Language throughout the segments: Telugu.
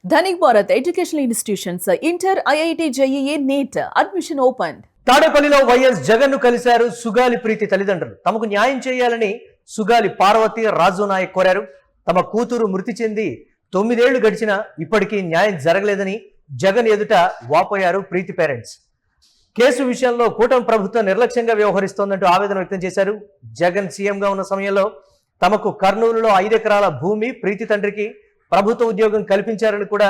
Dhanik Bharat educational institutions inter IIT JEE NEET admission open. తాడేపల్లిలో వైఎస్ జగన్ ను కలిశారు సుగాలి ప్రీతి తల్లిదండ్రులు. తమకు న్యాయం చేయాలని సుగాలి పార్వతి రాజు నాయక్ కోరారు. తమ కూతురు మృతి చెంది 9 ఏళ్లు గడిచినా ఇప్పటికీ న్యాయం జరగలేదని జగన్ ఎదుట వాపోయారు ప్రీతి పేరెంట్స్. కేసు విషయంలో కూటమి ప్రభుత్వం నిర్లక్ష్యంగా వ్యవహరిస్తోందంటూ ఆవేదన వ్యక్తం చేశారు. జగన్ సీఎంగా ఉన్న సమయంలో తమకు కర్నూలులో 5 ఎకరాల భూమి, ప్రీతి తండ్రికి ప్రభుత్వ ఉద్యోగం కల్పించారని కూడా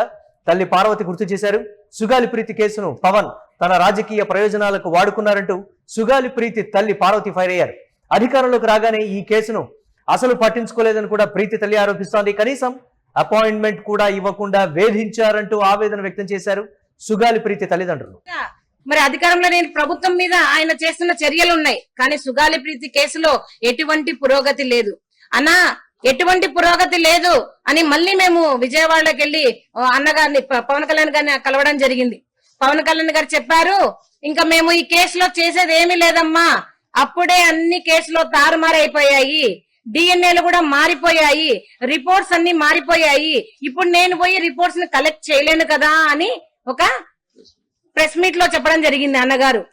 తల్లి పార్వతి గుర్తు చేశారు. సుగాలి ప్రీతి కేసును పవన్ తన రాజకీయ ప్రయోజనాలకు వాడుకున్నారంటూ సుగాలి ప్రీతి తల్లి పార్వతి ఫైర్ అయ్యారు. అధికారంలోకి రాగానే ఈ కేసును అసలు పట్టించుకోలేదని కూడా ప్రీతి తల్లి ఆరోపిస్తోంది. కనీసం అపాయింట్మెంట్ కూడా ఇవ్వకుండా వేధించారంటూ ఆవేదన వ్యక్తం చేశారు సుగాలి ప్రీతి తల్లిదండ్రులు. మరి అధికారంలో నేను ప్రభుత్వం మీద ఆయన చేస్తున్న చర్యలు ఉన్నాయి, కానీ సుగాలి ప్రీతి కేసులో ఎటువంటి పురోగతి లేదు అన్నా. ఎటువంటి పురోగతి లేదు అని మళ్ళీ మేము విజయవాడలోకి వెళ్ళి అన్నగారిని పవన్ కళ్యాణ్ గారిని కలవడం జరిగింది. పవన్ కళ్యాణ్ గారు చెప్పారు, ఇంకా మేము ఈ కేసులో చేసేది ఏమీ లేదమ్మా, అప్పుడే అన్ని కేసులో తారుమారైపోయాయి, డిఎన్ఏలు కూడా మారిపోయాయి, రిపోర్ట్స్ అన్ని మారిపోయాయి, ఇప్పుడు నేను పోయి రిపోర్ట్స్ ని కలెక్ట్ చేయలేను కదా అని ఒక ప్రెస్ మీట్ లో చెప్పడం జరిగింది అన్నగారు.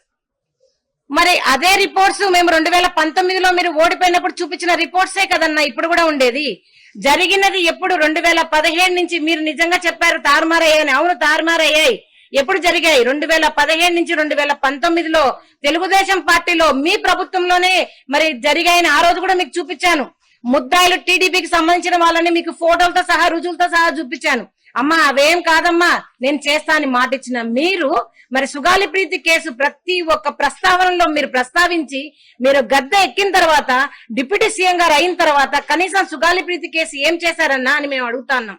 మరి అదే రిపోర్ట్స్ మేము 2019లో మీరు ఓడిపోయినప్పుడు చూపించిన రిపోర్ట్సే కదన్నా ఇప్పుడు కూడా ఉండేది. జరిగినది ఎప్పుడు 2017 నుంచి మీరు నిజంగా చెప్పారు తారుమారయ్యాయని. అవును, తారుమారయ్యాయి. ఎప్పుడు జరిగాయి? 2017 నుంచి 2019లో తెలుగుదేశం పార్టీలో మీ ప్రభుత్వంలోనే మరి జరిగాయని ఆ రోజు కూడా మీకు చూపించాను. ముద్దాయిలు టీడీపీకి సంబంధించిన వాళ్ళని మీకు ఫోటోలతో సహా రుజువులతో సహా చూపించాను. అమ్మా అవేం కాదమ్మా నేను చేస్తా అని మాట ఇచ్చిన మీరు మరి సుగాలి ప్రీతి కేసు ప్రతి ఒక్క ప్రస్తావనలో మీరు ప్రస్తావించి మీరు గద్దె ఎక్కిన తర్వాత డిప్యూటీ సీఎం గారు అయిన తర్వాత కనీసం సుగాలి ప్రీతి కేసు ఏం చేశారన్నా అని మేము అడుగుతున్నాం.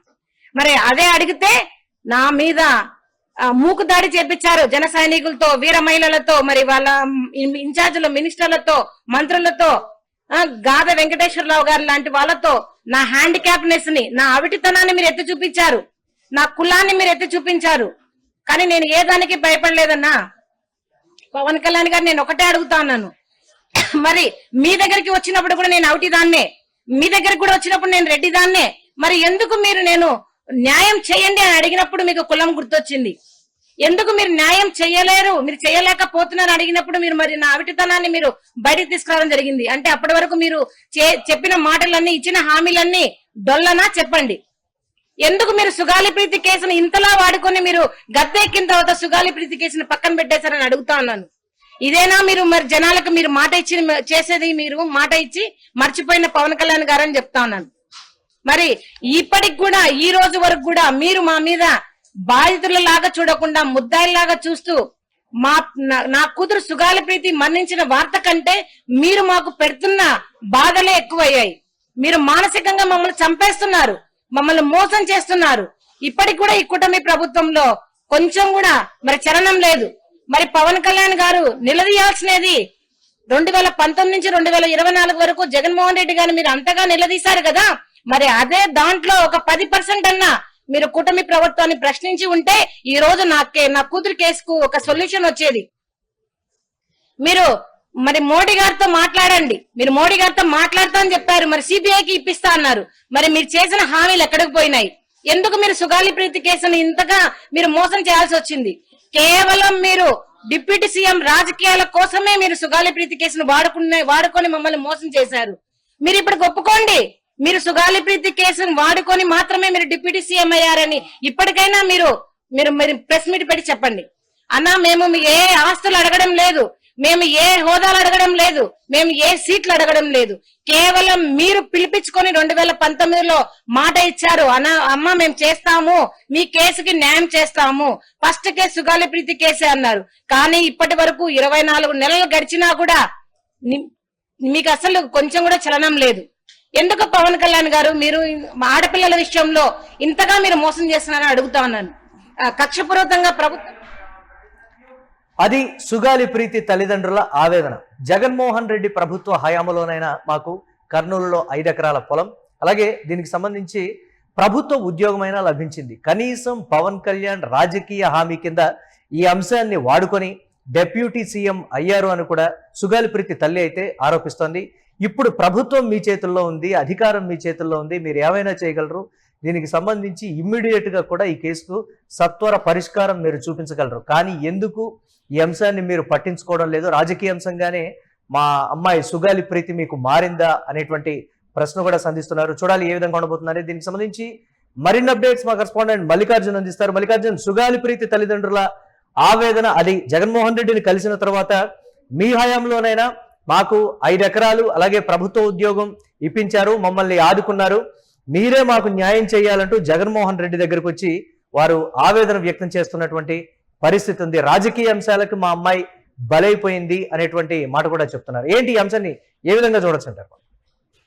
మరి అదే అడిగితే నా మీద మూకు దాడి చేపించారు జన సైనికులతో, వీర మహిళలతో, మరి వాళ్ళ ఇన్ఛార్జీల మినిస్టర్లతో, మంత్రులతో, గాద వెంకటేశ్వరరావు గారు లాంటి వాళ్ళతో నా హ్యాండిక్యాప్నెస్ ని, నా అవిటితనాన్ని మీరు ఎత్తి చూపించారు, నా కులాన్ని మీరు ఎత్తి చూపించారు. కానీ నేను ఏ దానికి భయపడలేదన్నా. పవన్ కళ్యాణ్ గారు నేను ఒకటే అడుగుతా ఉన్నాను, మరి మీ దగ్గరికి వచ్చినప్పుడు కూడా నేను అవిటిదాన్నే, మీ దగ్గరికి కూడా వచ్చినప్పుడు నేను రెడ్డిదాన్నే, మరి ఎందుకు మీరు నేను న్యాయం చేయండి అని అడిగినప్పుడు మీకు కులం గుర్తొచ్చింది? ఎందుకు మీరు న్యాయం చేయలేరు, మీరు చేయలేకపోతున్నారు అడిగినప్పుడు మీరు మరి నా అవిటితనాన్ని మీరు బయటకు తీసుకురావడం జరిగింది? అంటే అప్పటి వరకు మీరు చెప్పిన మాటలన్నీ, ఇచ్చిన హామీలన్నీ డొల్లనా చెప్పండి. ఎందుకు మీరు సుగాలి ప్రీతి కేసును ఇంతలా వాడుకొని మీరు గద్దె ఎక్కిన తర్వాత సుగాలి ప్రీతి కేసును పక్కన పెట్టేశారని అడుగుతా ఉన్నాను. ఇదేనా మీరు మరి జనాలకు మీరు మాట ఇచ్చి చేసేది? మీరు మాట ఇచ్చి మర్చిపోయిన పవన్ కళ్యాణ్ గారు అని చెప్తా ఉన్నాను. మరి ఇప్పటికి కూడా ఈ రోజు వరకు కూడా మీరు మా మీద బాధితులలాగా చూడకుండా ముద్దాయిలాగా చూస్తూ నా కూతురు సుగాలి ప్రీతి మరణించిన వార్త కంటే మీరు మాకు పెడుతున్న బాధలే ఎక్కువయ్యాయి. మీరు మానసికంగా మమ్మల్ని చంపేస్తున్నారు, మమ్మల్ని మోసం చేస్తున్నారు. ఇప్పటికి కూడా ఈ కూటమి ప్రభుత్వంలో కొంచెం కూడా మరి చలనం లేదు. మరి పవన్ కళ్యాణ్ గారు నిలదీయాల్సినది 2019 నుంచి 2024 వరకు జగన్మోహన్ రెడ్డి గారిని మీరు అంతగా నిలదీశారు కదా, మరి అదే దాంట్లో ఒక 10% అన్నా మీరు కూటమి ప్రభుత్వాన్ని ప్రశ్నించి ఉంటే ఈ రోజు నా కూతురు కేసుకు ఒక సొల్యూషన్ వచ్చేది. మీరు మరి మోడీ గారితో మాట్లాడండి, మీరు మోడీ గారితో మాట్లాడతా అని చెప్పారు, మరి సిబిఐకి ఇప్పిస్తా అన్నారు. మరి మీరు చేసిన హామీలు ఎక్కడికి పోయినాయి? ఎందుకు మీరు సుగాలి ప్రీతి కేసును ఇంతగా మీరు మోసం చేయాల్సి వచ్చింది? కేవలం మీరు డిప్యూటీ సీఎం రాజకీయాల కోసమే మీరు సుగాలి ప్రీతి కేసును వాడుకొని మమ్మల్ని మోసం చేశారు. మీరు ఇప్పుడు ఒప్పుకోండి, మీరు సుగాలి ప్రీతి కేసును వాడుకొని మాత్రమే మీరు డిప్యూటీ సీఎం అయ్యారని ఇప్పటికైనా మీరు ప్రెస్ మీట్ పెట్టి చెప్పండి. అన్నా మేము ఏ ఆస్తులు అడగడం లేదు, మేము ఏ హోదాలు అడగడం లేదు, మేము ఏ సీట్లు అడగడం లేదు. కేవలం మీరు పిలిపించుకొని 2019లో మాట ఇచ్చారు, అమ్మ మేము చేస్తాము, మీ కేసుకి న్యాయం చేస్తాము, ఫస్ట్ కేసు సుగాలి ప్రీతి కేసే అన్నారు. కానీ ఇప్పటి వరకు 24 నెలలు గడిచినా కూడా మీకు అసలు కొంచెం కూడా చలనం లేదు. ఎందుకు పవన్ కళ్యాణ్ గారు మీరు ఆడపిల్లల విషయంలో ఇంతగా మీరు మోసం చేస్తున్నారని అడుగుతా ఉన్నాను. కక్షపూర్వకంగా ప్రభుత్వం. అది సుగాలి ప్రీతి తల్లిదండ్రుల ఆవేదన. జగన్మోహన్ రెడ్డి ప్రభుత్వ హయాంలోనైనా మాకు కర్నూలులో 5 ఎకరాల పొలం, అలాగే దీనికి సంబంధించి ప్రభుత్వ ఉద్యోగమైనా లభించింది. కనీసం పవన్ కళ్యాణ్ రాజకీయ హామీ కింద ఈ అంశాన్ని వాడుకొని డెప్యూటీ సీఎం అయ్యారు అని కూడా సుగాలి ప్రీతి తల్లి అయితే ఆరోపిస్తోంది. ఇప్పుడు ప్రభుత్వం మీ చేతుల్లో ఉంది, అధికారం మీ చేతుల్లో ఉంది, మీరు ఏమైనా చేయగలరు, దీనికి సంబంధించి ఇమ్మీడియట్ గా కూడా ఈ కేసుకు సత్వర పరిష్కారం మీరు చూపించగలరు. కానీ ఎందుకు ఈ అంశాన్ని మీరు పట్టించుకోవడం లేదు? రాజకీయ అంశంగానే మా అమ్మాయి సుగాలి ప్రీతి మీకు మారిందా అనేటువంటి ప్రశ్న కూడా సంధిస్తున్నారు. చూడాలి ఏ విధంగా ఉండబోతుందని. దీనికి సంబంధించి మరిన్ని అప్డేట్స్ మా కరెస్పాండెంట్ మల్లికార్జున్ అందిస్తారు. మల్లికార్జున్, సుగాలి ప్రీతి తల్లిదండ్రుల ఆవేదన, అది జగన్మోహన్ రెడ్డిని కలిసిన తర్వాత మీ హయాంలోనైనా మాకు 5 ఎకరాలు అలాగే ప్రభుత్వ ఉద్యోగం ఇప్పించారు, మమ్మల్ని ఆదుకున్నారు, మీరే మాకు న్యాయం చేయాలంటూ జగన్మోహన్ రెడ్డి దగ్గరకు వచ్చి వారు ఆవేదన వ్యక్తం చేస్తున్నటువంటి పరిస్థితి ఉంది. రాజకీయ అంశాలకు మా అమ్మాయి బలైపోయింది అనేటువంటి మాట కూడా చెప్తున్నారు. ఏంటి ఈ అంశాన్ని ఏ విధంగా చూడొచ్చు అంటారు?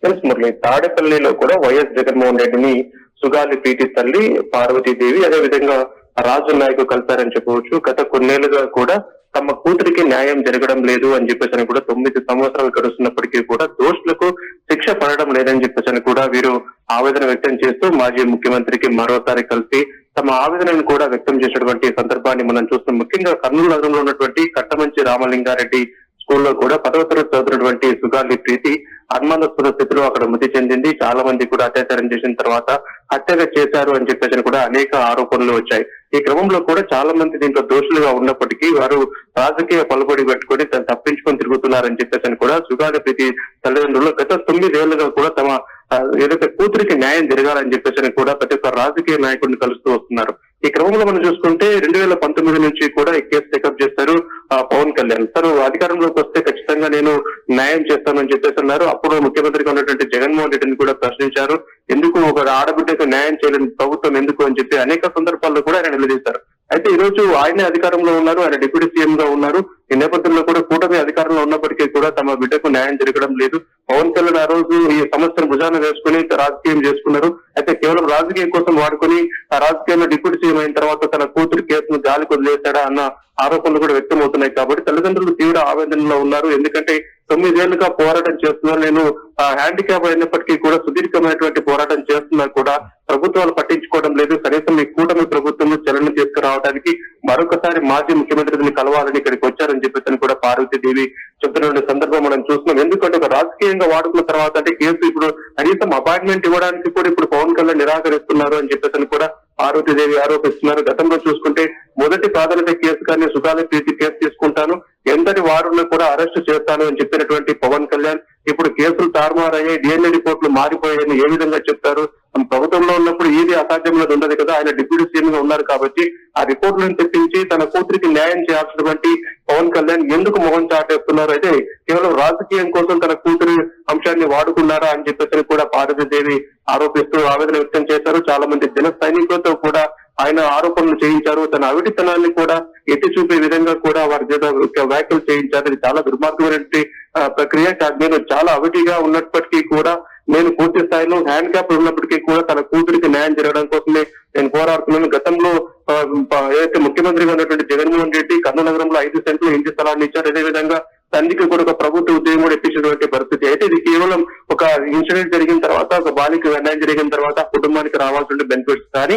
తెలుసు మురళి, తాడేపల్లిలో కూడా వైఎస్ జగన్మోహన్ రెడ్డిని సుగాలి ప్రీతి తల్లి పార్వతీదేవి అదేవిధంగా రాజు నాయకు కలిపారని చెప్పవచ్చు. గత కొన్నేళ్లుగా కూడా తమ కూతురికి న్యాయం జరగడం లేదు అని చెప్పేసి కూడా 9 సంవత్సరాలు గడుస్తున్నప్పటికీ కూడా దోషులకు శిక్ష పడడం లేదని చెప్పేసి కూడా వీరు ఆవేదన వ్యక్తం చేస్తూ మాజీ ముఖ్యమంత్రికి మరోసారి కలిసి తమ ఆవేదనను కూడా వ్యక్తం చేసినటువంటి సందర్భాన్ని మనం చూస్తున్నాం. ముఖ్యంగా కర్నూలు నగరంలో ఉన్నటువంటి కట్టమంచి రామలింగారెడ్డి స్కూల్లో కూడా 10వ తరగతి చదువుతున్నటువంటి సుగాలి ప్రీతి అనుమానాస్పద స్థితిలో అక్కడ మృతి చెందింది. చాలా మంది కూడా అత్యాచారం చేసిన తర్వాత హత్యగా చేశారు అని చెప్పేసి కూడా అనేక ఆరోపణలు వచ్చాయి. ఈ క్రమంలో కూడా చాలా మంది దీంట్లో దోషులుగా ఉన్నప్పటికీ వారు రాజకీయ పలుబడి పెట్టుకుని తప్పించుకొని తిరుగుతున్నారని చెప్పేసి కూడా సుగాలి ప్రీతి తల్లిదండ్రులు గత 9 ఏళ్లుగా కూడా తమ ఏదైతే కూతురికి న్యాయం జరగాలని చెప్పేసి కూడా ప్రతి ఒక్క రాజకీయ నాయకుడిని కలుస్తూ వస్తున్నారు. ఈ క్రమంలో మనం చూసుకుంటే 2019 నుంచి కూడా ఈ కేసు టేకప్ చేస్తారు పవన్ కళ్యాణ్. తను అధికారంలోకి వస్తే ఖచ్చితంగా నేను న్యాయం చేస్తానని చెప్పేసి అన్నారు. అప్పుడు ముఖ్యమంత్రిగా ఉన్నటువంటి జగన్మోహన్ రెడ్డిని కూడా ప్రశ్నించారు. ఎందుకు ఒక ఆడబిడ్డకు న్యాయం చేయలేని ప్రభుత్వం ఎందుకు అని చెప్పి అనేక సందర్భాల్లో కూడా ఆయన నిలదీశారు. అయితే ఈ రోజు ఆయనే అధికారంలో ఉన్నారు, ఆయన డిప్యూటీ సీఎం గా ఉన్నారు. ఈ నేపథ్యంలో కూడా కూటమి అధికారంలో ఉన్నప్పటికీ కూడా తమ బిడ్డకు న్యాయం జరగడం లేదు. పవన్ కళ్యాణ్ ఆ రోజు ఈ సమస్యను భుజాన వేసుకుని రాజకీయం చేసుకున్నారు. అయితే కేవలం రాజకీయం కోసం వాడుకొని ఆ రాజకీయంలో డిప్యూటీ సీఎం అయిన తర్వాత తన కూతురు కేసును గాలికి వదిలేశాడా అన్న ఆరోపణలు కూడా వ్యక్తమవుతున్నాయి. కాబట్టి తల్లిదండ్రులు తీవ్ర ఆవేదనలో ఉన్నారు. ఎందుకంటే 9 ఏళ్లుగా పోరాటం చేస్తున్నారు. నేను హ్యాండిక్యాప్ అయినప్పటికీ కూడా సుదీర్ఘమైనటువంటి పోరాటం చేస్తున్నా కూడా ప్రభుత్వాలు పట్టించుకోవడం లేదు. కనీసం ఈ కూటమి ప్రభుత్వం చలనం తీసుకురావడానికి మరొకసారి మాజీ ముఖ్యమంత్రిని కలవాలని ఇక్కడికి వచ్చారని చెప్పేసి కూడా పార్వతీదేవి చెప్తున్న సందర్భం మనం చూస్తున్నాం. ఎందుకంటే ఒక రాజకీయంగా వాడుకున్న తర్వాత అంటే కేసు ఇప్పుడు కనీసం అపాయింట్మెంట్ ఇవ్వడానికి కూడా ఇప్పుడు పవన్ కళ్యాణ్ నిరాకరిస్తున్నారు అని చెప్పేసి కూడా పార్వతీదేవి ఆరోపిస్తున్నారు. గతంలో చూసుకుంటే మొదటి ప్రాధాన్యత కేసు కానీ సుగాలి ప్రీతి కేసు తీసుకుంటాను, ఎంతటి వారులను కూడా అరెస్టు చేస్తాను అని చెప్పినటువంటి పవన్ కళ్యాణ్ ఇప్పుడు కేసులు తారుమారయ్యాయి, డిఎన్ఏ రిపోర్టులు మారిపోయాయని ఏ విధంగా చెప్తారు? ప్రభుత్వంలో ఉన్నప్పుడు ఏది అసాధ్యమైనది ఉండదు కదా. ఆయన డిప్యూటీ సీఎం గా ఉన్నారు కాబట్టి ఆ రిపోర్టులను తెప్పించి తన కూతురికి న్యాయం చేయాల్సినటువంటి పవన్ కళ్యాణ్ ఎందుకు మొహం చాటేస్తున్నారు? అయితే కేవలం రాజకీయం కోసం తన కూతురి అంశాన్ని వాడుకున్నారా అని చెప్పేసి కూడా పార్వతీదేవి ఆరోపిస్తూ ఆవేదన వ్యక్తం చేశారు. చాలా మంది జన సైనికులతో కూడా ఆయన ఆరోపణలు చేయించారు. తన అవిటితనాన్ని కూడా ఎత్తి చూపే విధంగా కూడా వారి చేత వ్యాఖ్యలు చేయించారు. ఇది చాలా దుర్మార్గమైనటువంటి ప్రక్రియ. నేను చాలా అవిటిగా ఉన్నప్పటికీ కూడా నేను పూర్తి స్థాయిలో హ్యాండ్ క్యాప్ ఉన్నప్పటికీ కూడా తన కూతురికి న్యాయం జరగడం కోసమే నేను పోరాడుతున్నాను. గతంలో ఏదైతే ముఖ్యమంత్రిగా ఉన్నటువంటి జగన్మోహన్ రెడ్డి కర్నూలు నగరంలో 5 సెంట్లు ఇంటి స్థలాన్ని ఇచ్చారు. అదేవిధంగా తండ్రికి కూడా ఒక ప్రభుత్వ ఉద్యోగం కూడా ఇప్పించినటువంటి పరిస్థితి. అయితే ఇది కేవలం ఒక ఇన్సిడెంట్ జరిగిన తర్వాత, ఒక బాలిక న్యాయం జరిగిన తర్వాత కుటుంబానికి రావాల్సిన బెనిఫిట్స్. కానీ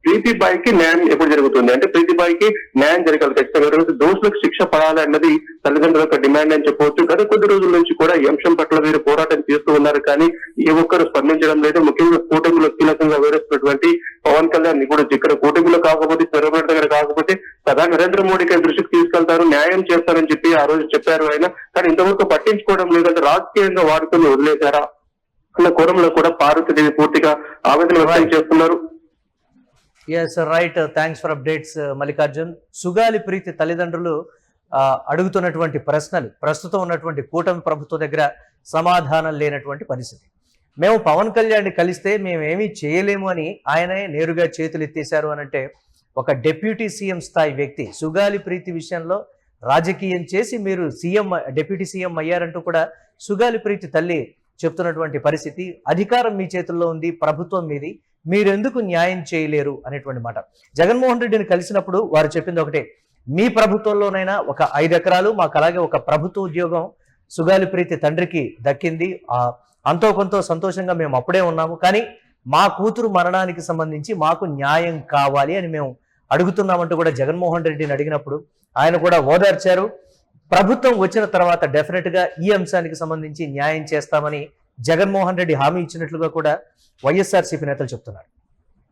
ప్రీతి బాయికి న్యాయం ఎప్పుడు జరుగుతుంది అంటే ప్రీతి బాయికి న్యాయం జరగాలి ఖచ్చితంగా. దోషులకు శిక్ష పడాలి అన్నది తల్లిదండ్రుల యొక్క డిమాండ్ అని చెప్పవచ్చు. గత కొద్ది రోజుల నుంచి కూడా ఈ అంశం పట్ల వీరు పోరాటం చేస్తూ ఉన్నారు. కానీ ఏ ఒక్కరు స్పందించడం లేదు. ముఖ్యంగా కూటమిలో కీలకంగా వివరిస్తున్నటువంటి పవన్ కళ్యాణ్ ఇప్పుడు ఇక్కడ కూటమిలో కాకపోతే చంద్రబాబు దగ్గర కాకపోతే ప్రధాని నరేంద్ర మోడీకి దృష్టికి తీసుకెళ్తారు, న్యాయం చేస్తారని చెప్పి ఆ రోజు చెప్పారు ఆయన. కానీ ఇంతవరకు పట్టించుకోవడం లేదంటే రాజకీయంగా వాడుకొని వదిలేశారా అన్న కోణంలో కూడా పార్వతీదేవి పూర్తిగా ఆవేదన వ్యక్తం చేస్తున్నారు. Yes right, thanks for updates Mallikarjun. Sugali Preethi తల్లిదండ్రులు అడుగుతున్నటువంటి ప్రశ్నలు ప్రస్తుతం ఉన్నటువంటి కూటమి ప్రభుత్వం దగ్గర సమాధానం లేనటువంటి పరిస్థితి. మేము పవన్ కళ్యాణ్ కలిస్తే మేమేమీ చేయలేము అని ఆయనే నేరుగా చేతులు ఎత్తేశారు అని అంటే, ఒక డిప్యూటీ సీఎం స్థాయి వ్యక్తి సుగాలి ప్రీతి విషయంలో రాజకీయం చేసి మీరు డిప్యూటీ సీఎం అయ్యారంటూ కూడా సుగాలి ప్రీతి తల్లి చెప్తున్నటువంటి పరిస్థితి. అధికారం మీ చేతుల్లో ఉంది, ప్రభుత్వం మీది, మీరెందుకు న్యాయం చేయలేరు అనేటువంటి మాట. జగన్మోహన్ రెడ్డిని కలిసినప్పుడు వారు చెప్పింది ఒకటే, మీ ప్రభుత్వంలోనైనా ఒక 5 ఎకరాలు మాకు అలాగే ఒక ప్రభుత్వ ఉద్యోగం సుగాలి ప్రీతి తండ్రికి దక్కింది, అంతో కొంత సంతోషంగా మేము అప్పుడే ఉన్నాము, కానీ మా కూతురు మరణానికి సంబంధించి మాకు న్యాయం కావాలి అని మేము అడుగుతున్నామంటూ కూడా జగన్మోహన్ రెడ్డిని అడిగినప్పుడు ఆయన కూడా ఓదార్చారు. ప్రభుత్వం వచ్చిన తర్వాత డెఫినెట్ గా ఈ అంశానికి సంబంధించి న్యాయం చేస్తామని జగన్మోహన్ రెడ్డి హామీ ఇచ్చినట్లుగా కూడా వైఎస్ఆర్సీపీ నేతలు చెప్తున్నారు.